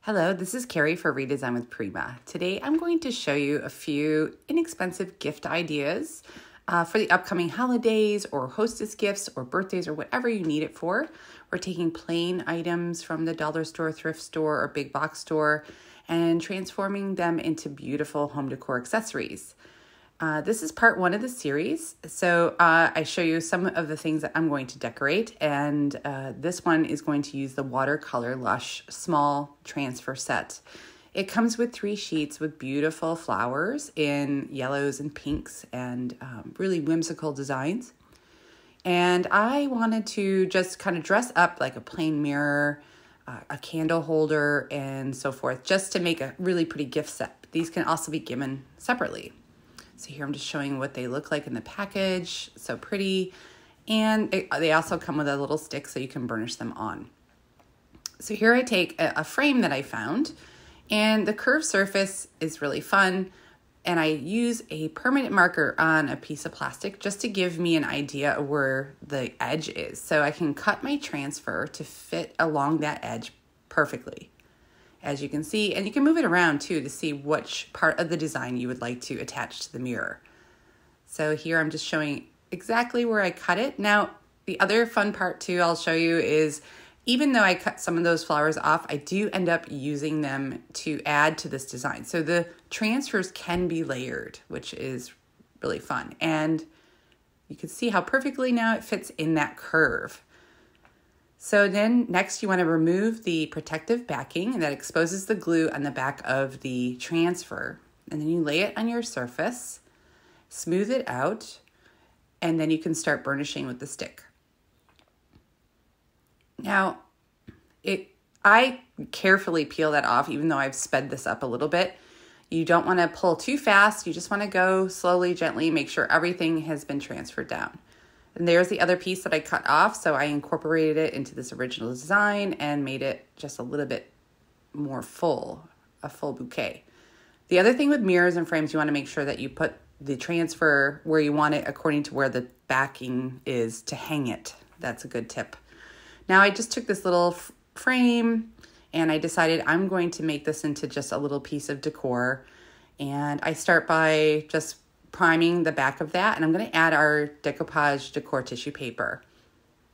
Hello, this is Carrie for Redesign with Prima. Today I'm going to show you a few inexpensive gift ideas for the upcoming holidays or hostess gifts or birthdays or whatever you need it for. We're taking plain items from the dollar store, thrift store, or big box store and transforming them into beautiful home decor accessories. This is part one of the series. So I show you some of the things that I'm going to decorate, and this one is going to use the Watercolor Lush small transfer set. It comes with 3 sheets with beautiful flowers in yellows and pinks and really whimsical designs. And I wanted to just kind of dress up like a plain mirror, a candle holder, and so forth, just to make a really pretty gift set. These can also be given separately. So here I'm just showing what they look like in the package. So pretty. And they also come with a little stick so you can burnish them on. So here I take a frame that I found, and the curved surface is really fun. And I use a permanent marker on a piece of plastic just to give me an idea of where the edge is. So I can cut my transfer to fit along that edge perfectly, as you can see, and you can move it around too to see which part of the design you would like to attach to the mirror. So here I'm just showing exactly where I cut it. Now, the other fun part too I'll show you is, even though I cut some of those flowers off, I do end up using them to add to this design. So the transfers can be layered, which is really fun. And you can see how perfectly now it fits in that curve. So then next you want to remove the protective backing that exposes the glue on the back of the transfer. And then you lay it on your surface, smooth it out, and then you can start burnishing with the stick. Now, I carefully peel that off, even though I've sped this up a little bit. You don't want to pull too fast. You just want to go slowly, gently, make sure everything has been transferred down. And there's the other piece that I cut off, so I incorporated it into this original design and made it just a little bit more full, a full bouquet. The other thing with mirrors and frames, you want to make sure that you put the transfer where you want it according to where the backing is to hang it. That's a good tip. Now I just took this little frame and I decided I'm going to make this into just a little piece of decor. And I start by just priming the back of that, and I'm going to add our decoupage decor tissue paper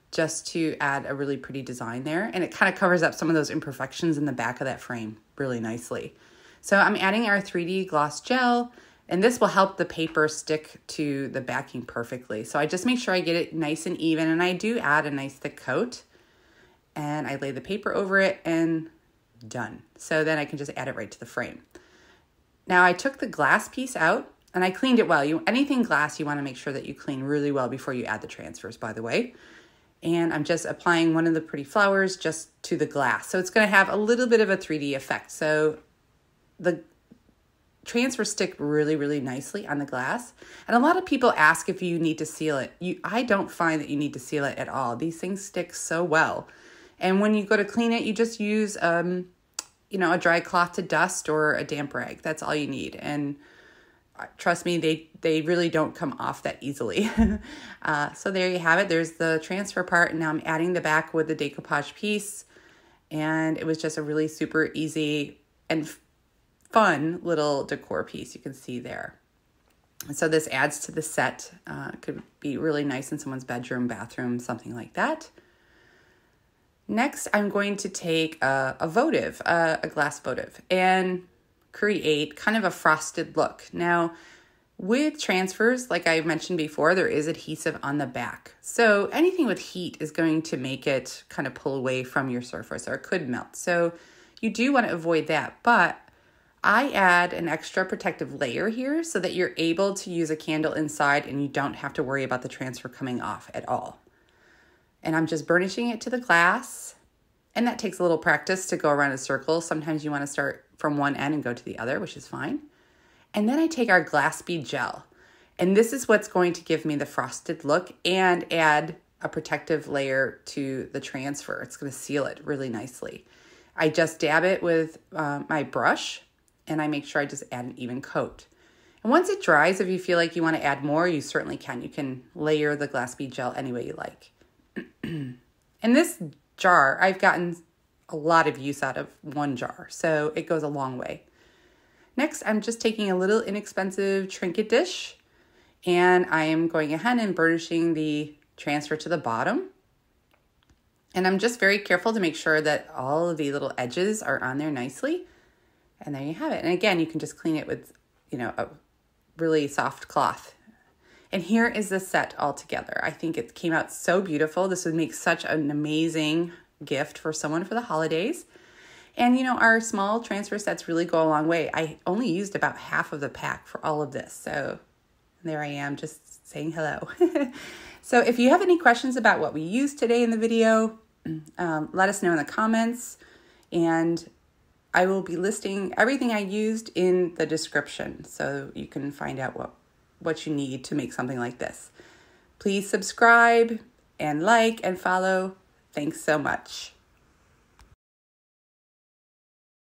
just to add a really pretty design there, and it kind of covers up some of those imperfections in the back of that frame really nicely. So I'm adding our 3D gloss gel, and this will help the paper stick to the backing perfectly. So I just make sure I get it nice and even, and I do add a nice thick coat, and I lay the paper over it, and done. So then I can just add it right to the frame. Now I took the glass piece out, and I cleaned it well. Anything glass, you want to make sure that you clean really well before you add the transfers, by the way. And I'm just applying one of the pretty flowers just to the glass. So it's going to have a little bit of a 3D effect. So the transfers stick really, really nicely on the glass. And a lot of people ask if you need to seal it. I don't find that you need to seal it at all. These things stick so well. And when you go to clean it, you just use a dry cloth to dust or a damp rag. That's all you need. And trust me, they really don't come off that easily. So there you have it. There's the transfer part, and now I'm adding the back with the decoupage piece. And it was just a really super easy and fun little decor piece you can see there. And so this adds to the set. It could be really nice in someone's bedroom, bathroom, something like that. Next, I'm going to take a votive, a glass votive, and create kind of a frosted look. Now, with transfers, like I mentioned before, there is adhesive on the back. So anything with heat is going to make it kind of pull away from your surface, or it could melt. So you do want to avoid that. But I add an extra protective layer here so that you're able to use a candle inside and you don't have to worry about the transfer coming off at all. And I'm just burnishing it to the glass. And that takes a little practice to go around a circle. Sometimes you want to start from one end and go to the other, which is fine. And then I take our glass bead gel. And this is what's going to give me the frosted look and add a protective layer to the transfer. It's going to seal it really nicely. I just dab it with my brush, and I make sure I just add an even coat. And once it dries, if you feel like you want to add more, you certainly can. You can layer the glass bead gel any way you like. In this jar, I've gotten a lot of use out of one jar. So it goes a long way. Next, I'm just taking a little inexpensive trinket dish, and I am going ahead and burnishing the transfer to the bottom. And I'm just very careful to make sure that all of the little edges are on there nicely. And there you have it. And again, you can just clean it with, a really soft cloth. And here is the set all together. I think it came out so beautiful. This would make such an amazing gift for someone for the holidays. And our small transfer sets really go a long way. I only used about half of the pack for all of this. So there I am just saying hello. So if you have any questions about what we used today in the video, let us know in the comments. And I will be listing everything I used in the description so you can find out what you need to make something like this. Please subscribe and like and follow. Thanks so much.